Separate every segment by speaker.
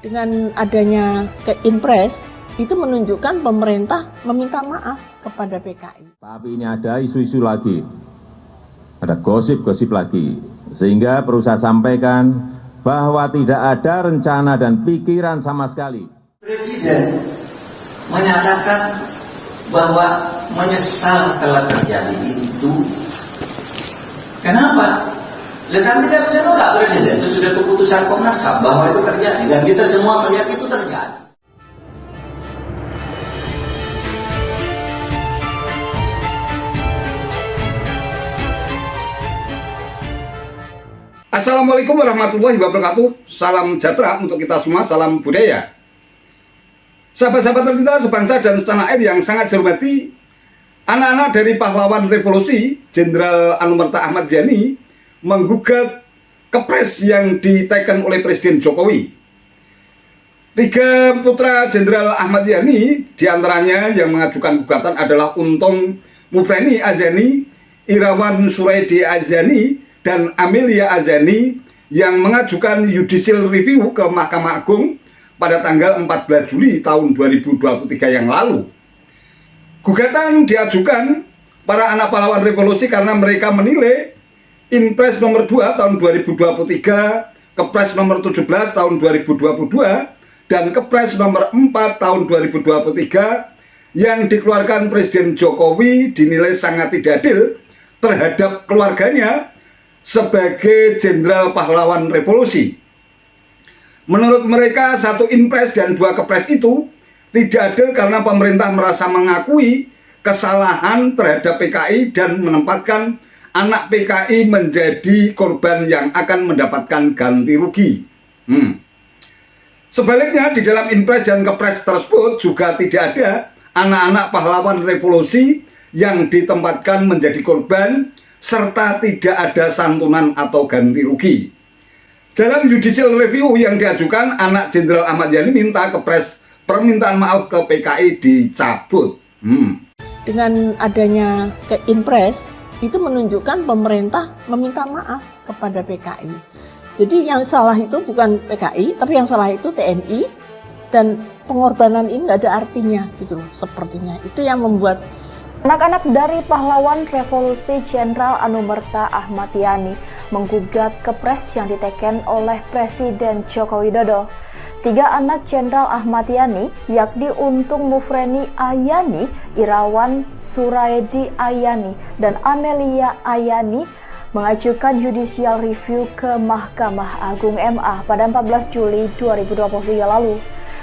Speaker 1: Dengan adanya Inpres, itu menunjukkan pemerintah meminta maaf kepada PKI.
Speaker 2: Tapi ini ada isu-isu lagi, ada gosip-gosip lagi, sehingga perlu saya sampaikan bahwa tidak ada rencana dan pikiran sama sekali.
Speaker 3: Presiden menyatakan bahwa menyesal telah terjadi itu. Kenapa? Kan tidak bisa nolak Presiden, itu sudah keputusan Komnas HAM bahwa itu terjadi dan kita semua melihat itu terjadi.
Speaker 4: Assalamualaikum warahmatullahi wabarakatuh. Salam sejahtera untuk kita semua, salam budaya. Sahabat-sahabat tercinta sebangsa dan setanah air yang sangat saya hormati, anak-anak dari pahlawan revolusi Jenderal Anumerta Ahmad Yani menggugat kepres yang diteken oleh Presiden Jokowi. 3 putra Jenderal Ahmad Yani, diantaranya yang mengajukan gugatan adalah Untung Mufreni Azani, Irawan Suraidi Azani, dan Amelia Azani yang mengajukan judicial review ke Mahkamah Agung pada tanggal 14 Juli tahun 2023 yang lalu. Gugatan diajukan para anak pahlawan revolusi karena mereka menilai Inpres nomor 2 tahun 2023, Kepres nomor 17 tahun 2022, dan Kepres nomor 4 tahun 2023 yang dikeluarkan Presiden Jokowi dinilai sangat tidak adil terhadap keluarganya sebagai Jenderal Pahlawan Revolusi. Menurut mereka, 1 Inpres dan 2 Kepres itu tidak adil karena pemerintah merasa mengakui kesalahan terhadap PKI dan menempatkan anak PKI menjadi korban yang akan mendapatkan ganti rugi. Sebaliknya, di dalam Inpres dan Kepres tersebut juga tidak ada anak-anak pahlawan revolusi yang ditempatkan menjadi korban serta tidak ada santunan atau ganti rugi. Dalam judicial review yang diajukan, anak Jenderal Ahmad Yani minta Kepres permintaan maaf ke PKI dicabut.
Speaker 1: Dengan adanya Inpres, itu menunjukkan pemerintah meminta maaf kepada PKI. Jadi yang salah itu bukan PKI, tapi yang salah itu TNI, dan pengorbanan ini nggak ada artinya gitu loh, sepertinya. Itu yang membuat
Speaker 5: anak-anak dari pahlawan revolusi Jenderal Anumerta Ahmad Yani menggugat kepres yang diteken oleh Presiden Joko Widodo. 3 anak Jenderal Ahmad Yani, yakni Untung Mufreni Ayani, Irawan Suraidi Ayani, dan Amelia Ayani, mengajukan judicial review ke Mahkamah Agung MA pada 14 Juli 2023 lalu.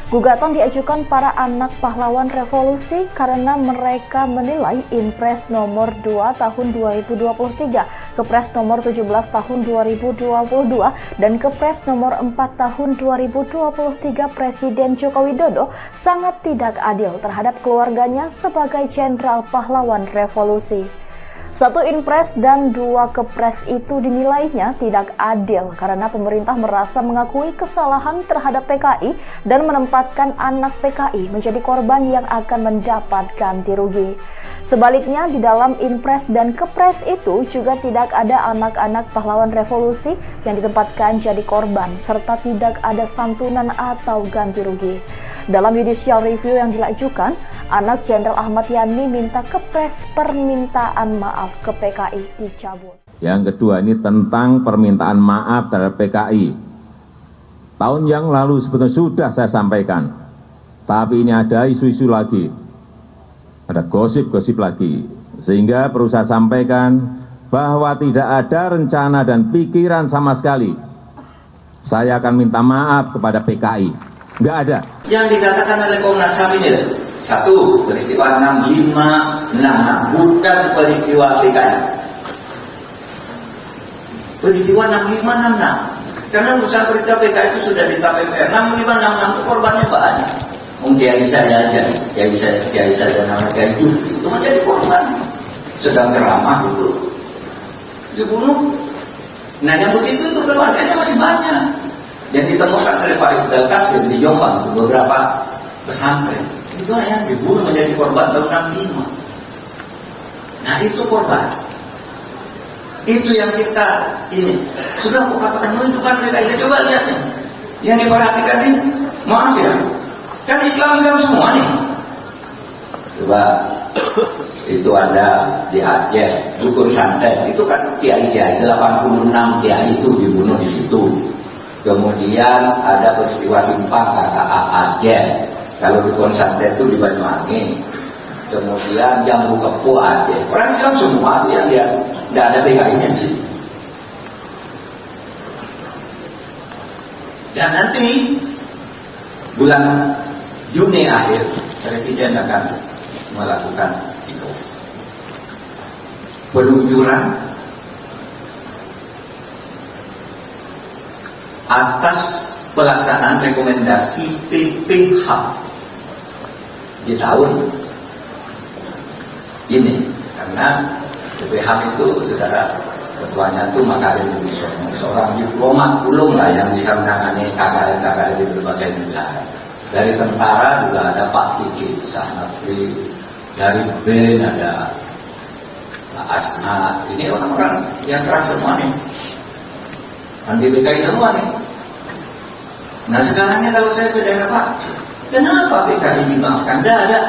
Speaker 5: Gugatan diajukan para anak pahlawan revolusi karena mereka menilai Inpres nomor 2 tahun 2023, Kepres nomor 17 tahun 2022, dan Kepres nomor 4 tahun 2023 Presiden Joko Widodo sangat tidak adil terhadap keluarganya sebagai Jenderal Pahlawan Revolusi. 1 Inpres dan 2 Kepres itu dinilainya tidak adil karena pemerintah merasa mengakui kesalahan terhadap PKI dan menempatkan anak PKI menjadi korban yang akan mendapat ganti rugi. Sebaliknya, di dalam Inpres dan Kepres itu juga tidak ada anak-anak pahlawan revolusi yang ditempatkan jadi korban serta tidak ada santunan atau ganti rugi. Dalam judicial review yang diajukan, anak Jenderal Ahmad Yani minta Kepres permintaan maaf ke PKI dicabut.
Speaker 2: Yang kedua, ini tentang permintaan maaf terhadap PKI. Tahun yang lalu sebetulnya sudah saya sampaikan, tapi ini ada isu-isu lagi, ada gosip-gosip lagi, sehingga perlu saya sampaikan bahwa tidak ada rencana dan pikiran sama sekali saya akan minta maaf kepada PKI. Nggak ada.
Speaker 3: Yang dikatakan oleh Komnas HAM ini, 1, peristiwa 6566, bukan peristiwa PKI. Peristiwa 6566. Karena urusan peristiwa PKI itu sudah di KPPR. 6566 itu korbannya banyak. Kiai saja nama Kiai Jufri itu menjadi korban. Sedang ceramah itu dibunuh. Nah yang begitu itu keluarganya masih banyak. Yang ditemukan oleh Pak Ifdal Qasim di Jombang, beberapa pesantren, itu yang dibunuh menjadi korban tahun 65. Nah itu korban. Itu yang kita ini sudah katakan menunjukkan mereka ini. Coba lihat nih, yang diperhatikan ini Maaf ya, kan Islam semua nih. Coba itu ada di Aceh, Dukun Santet, itu kan kiai-kiai 86 kiai itu dibunuh di situ. Kemudian ada peristiwa Simpang KKA Aceh, kalau Dukun Santet itu di Banyuwangi. Kemudian Jambu Kepo Aceh, orang Islam semua yang dia nggak ada PKI-nya di sini. Dan nanti bulan Juni akhir Presiden akan melakukan kick-off peluncuran atas pelaksanaan rekomendasi PPH di tahun ini, karena PPH itu saudara ketuanya itu Makarim Wibisono, seorang diplomat ulung lah yang bisa menangani KKN di berbagai negara. Dari tentara juga ada Pak Kiki Sahnatri, dari BEN ada Pak Asna. Ini orang-orang yang keras semua nih, anti PKI semua nih. Nah sekarangnya kalau saya ke daerah Pak, kenapa PKI dimaafkan? Tidak ada.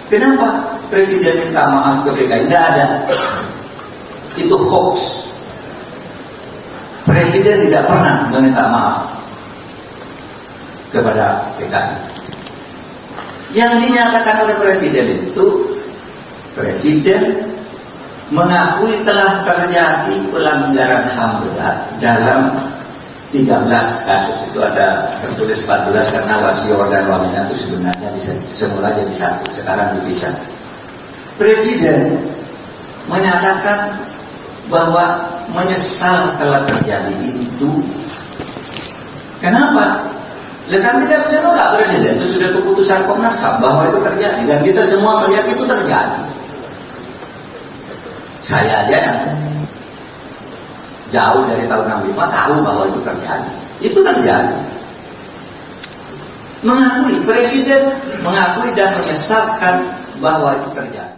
Speaker 3: Kenapa Presiden minta maaf ke PKI? Tidak ada. Itu hoax. Presiden tidak pernah meminta maaf kepada PKI. Yang dinyatakan oleh Presiden itu, Presiden mengakui telah terjadi pelanggaran HAM berat dalam 13 kasus. Itu ada tertulis 14 karena wasior dan wamena itu sebenarnya bisa semula jadi satu, sekarang dipisah. Presiden menyatakan bahwa menyesal telah terjadi itu. Kenapa? Kan tidak bisa nolak Presiden, itu sudah keputusan Komnas HAM bahwa itu terjadi dan kita semua melihat itu terjadi. Saya aja yang jauh dari tahun 65 tahu bahwa itu terjadi. Itu terjadi. Mengakui, Presiden mengakui dan menyesalkan bahwa itu terjadi.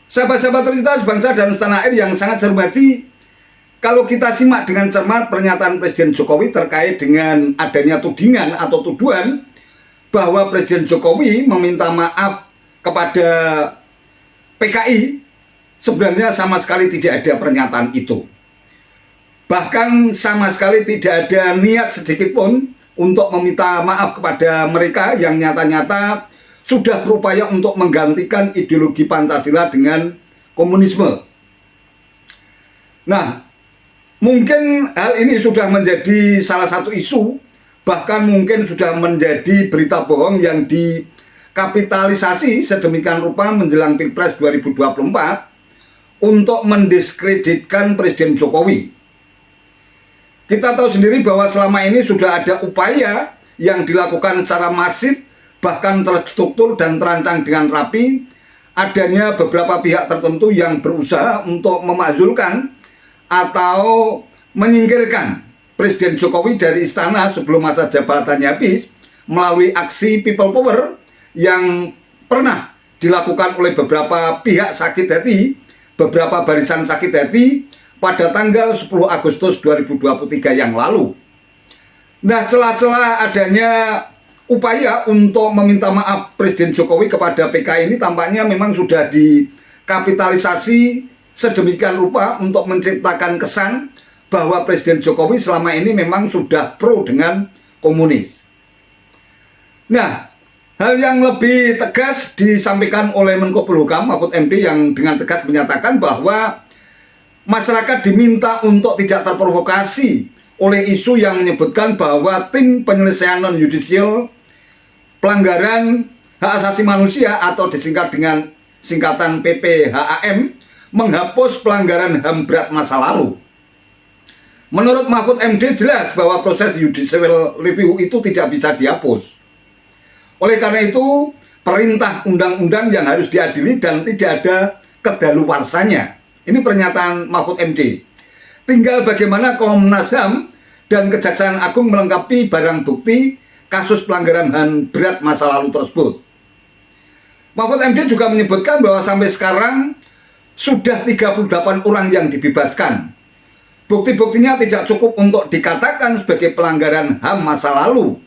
Speaker 4: Sahabat-sahabat Trisita sebangsa dan setanah air yang sangat saya hormati, kalau kita simak dengan cermat pernyataan Presiden Jokowi terkait dengan adanya tudingan atau tuduhan bahwa Presiden Jokowi meminta maaf kepada PKI, sebenarnya sama sekali tidak ada pernyataan itu. Bahkan sama sekali tidak ada niat sedikit pun untuk meminta maaf kepada mereka yang nyata-nyata sudah berupaya untuk menggantikan ideologi Pancasila dengan komunisme. Nah, mungkin hal ini sudah menjadi salah satu isu, bahkan mungkin sudah menjadi berita bohong yang dikapitalisasi sedemikian rupa menjelang Pilpres 2024 untuk mendiskreditkan Presiden Jokowi. Kita tahu sendiri bahwa selama ini sudah ada upaya yang dilakukan secara masif, bahkan terstruktur dan terancang dengan rapi, adanya beberapa pihak tertentu yang berusaha untuk memakzulkan atau menyingkirkan Presiden Jokowi dari istana sebelum masa jabatannya habis melalui aksi people power yang pernah dilakukan oleh beberapa pihak sakit hati, beberapa barisan sakit hati pada tanggal 10 Agustus 2023 yang lalu. Nah, celah-celah adanya upaya untuk meminta maaf Presiden Jokowi kepada PKI ini tampaknya memang sudah dikapitalisasi sedemikian rupa untuk menciptakan kesan bahwa Presiden Jokowi selama ini memang sudah pro dengan komunis. Nah, hal yang lebih tegas disampaikan oleh Menko Polhukam Mahfud MD yang dengan tegas menyatakan bahwa masyarakat diminta untuk tidak terprovokasi oleh isu yang menyebutkan bahwa tim penyelesaian non-yudisial pelanggaran hak asasi manusia atau disingkat dengan singkatan PPHAM menghapus pelanggaran HAM berat masa lalu. Menurut Mahfud MD jelas bahwa proses judicial review itu tidak bisa dihapus. Oleh karena itu, perintah undang-undang yang harus diadili dan tidak ada kedaluwarsanya. Ini pernyataan Mahfud MD. Tinggal bagaimana Komnas HAM dan Kejaksaan Agung melengkapi barang bukti kasus pelanggaran HAM berat masa lalu tersebut. Mahfud MD juga menyebutkan bahwa sampai sekarang sudah 38 orang yang dibebaskan. Bukti-buktinya tidak cukup untuk dikatakan sebagai pelanggaran HAM masa lalu.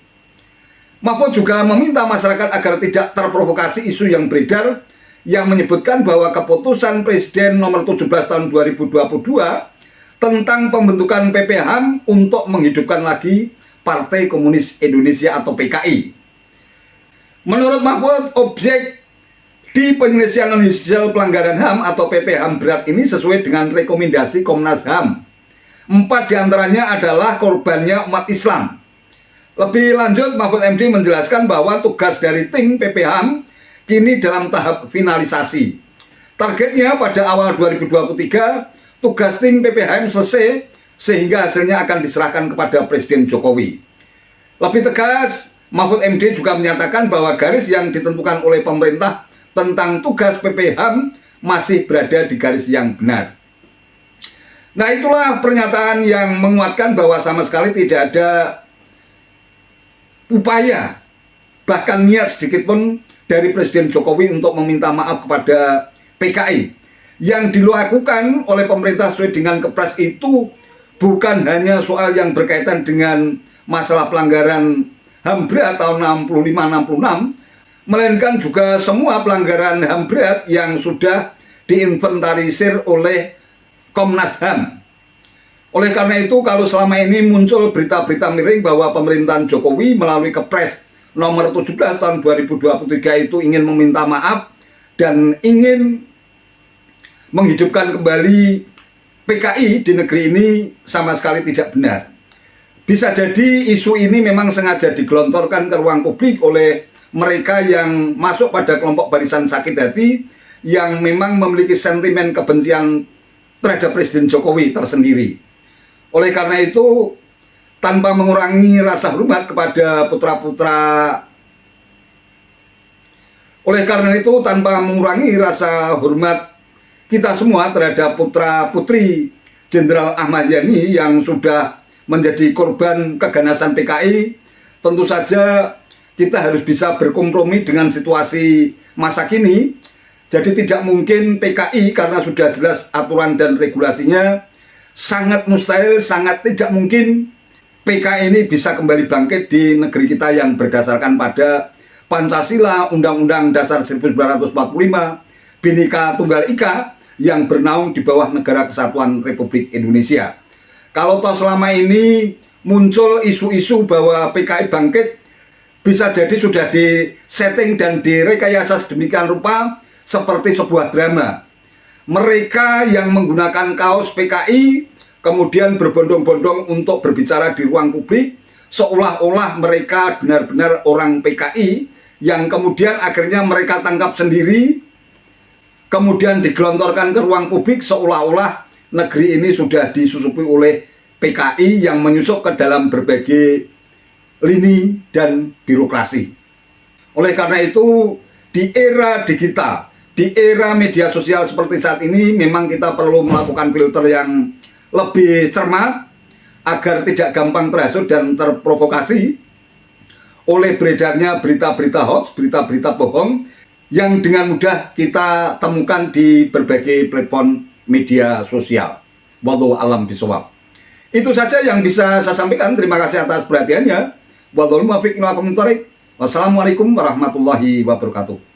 Speaker 4: Mahfud juga meminta masyarakat agar tidak terprovokasi isu yang beredar yang menyebutkan bahwa keputusan Presiden nomor 17 tahun 2022 tentang pembentukan PPHAM untuk menghidupkan lagi Partai Komunis Indonesia atau PKI. Menurut Mahfud, objek di penyelesaian non-yudisial pelanggaran HAM atau PPHAM berat ini sesuai dengan rekomendasi Komnas HAM. 4 diantaranya adalah korbannya umat Islam. Lebih lanjut, Mahfud MD menjelaskan bahwa tugas dari tim PPHAM kini dalam tahap finalisasi. Targetnya pada awal 2023, tugas tim PPHAM selesai sehingga hasilnya akan diserahkan kepada Presiden Jokowi. Lebih tegas, Mahfud MD juga menyatakan bahwa garis yang ditentukan oleh pemerintah tentang tugas PPHAM masih berada di garis yang benar. Nah, itulah pernyataan yang menguatkan bahwa sama sekali tidak ada upaya, bahkan niat sedikit pun dari Presiden Jokowi untuk meminta maaf kepada PKI. Yang dilakukan oleh pemerintah sesuai dengan Kepres itu bukan hanya soal yang berkaitan dengan masalah pelanggaran HAM berat tahun 65-66, melainkan juga semua pelanggaran HAM berat yang sudah diinventarisir oleh Komnas HAM. Oleh karena itu, kalau selama ini muncul berita-berita miring bahwa pemerintahan Jokowi melalui Kepres nomor 17 tahun 2023 itu ingin meminta maaf dan ingin menghidupkan kembali PKI di negeri ini, sama sekali tidak benar. Bisa jadi isu ini memang sengaja digelontorkan ke ruang publik oleh mereka yang masuk pada kelompok barisan sakit hati yang memang memiliki sentimen kebencian terhadap Presiden Jokowi tersendiri. Oleh karena itu, tanpa mengurangi rasa hormat kepada hormat kita semua terhadap putra-putri Jenderal Ahmad Yani yang sudah menjadi korban keganasan PKI, tentu saja kita harus bisa berkompromi dengan situasi masa kini. Jadi tidak mungkin PKI, karena sudah jelas aturan dan regulasinya, sangat mustahil, sangat tidak mungkin PKI ini bisa kembali bangkit di negeri kita yang berdasarkan pada Pancasila, Undang-Undang Dasar 1945, Bhinneka Tunggal Ika yang bernaung di bawah Negara Kesatuan Republik Indonesia. Kalau toh selama ini muncul isu-isu bahwa PKI bangkit, bisa jadi sudah disetting dan direkayasa sedemikian rupa seperti sebuah drama. Mereka yang menggunakan kaos PKI kemudian berbondong-bondong untuk berbicara di ruang publik seolah-olah mereka benar-benar orang PKI, yang kemudian akhirnya mereka tangkap sendiri, kemudian digelontorkan ke ruang publik seolah-olah negeri ini sudah disusupi oleh PKI yang menyusup ke dalam berbagai lini dan birokrasi. Oleh karena itu, di era digital, di era media sosial seperti saat ini, memang kita perlu melakukan filter yang lebih cermat agar tidak gampang terhasut dan terprovokasi oleh beredarnya berita-berita hoax, berita-berita bohong yang dengan mudah kita temukan di berbagai platform media sosial. Wallahu a'lam bishawab. Itu saja yang bisa saya sampaikan. Terima kasih atas perhatiannya. Wassalamualaikum warahmatullahi wabarakatuh.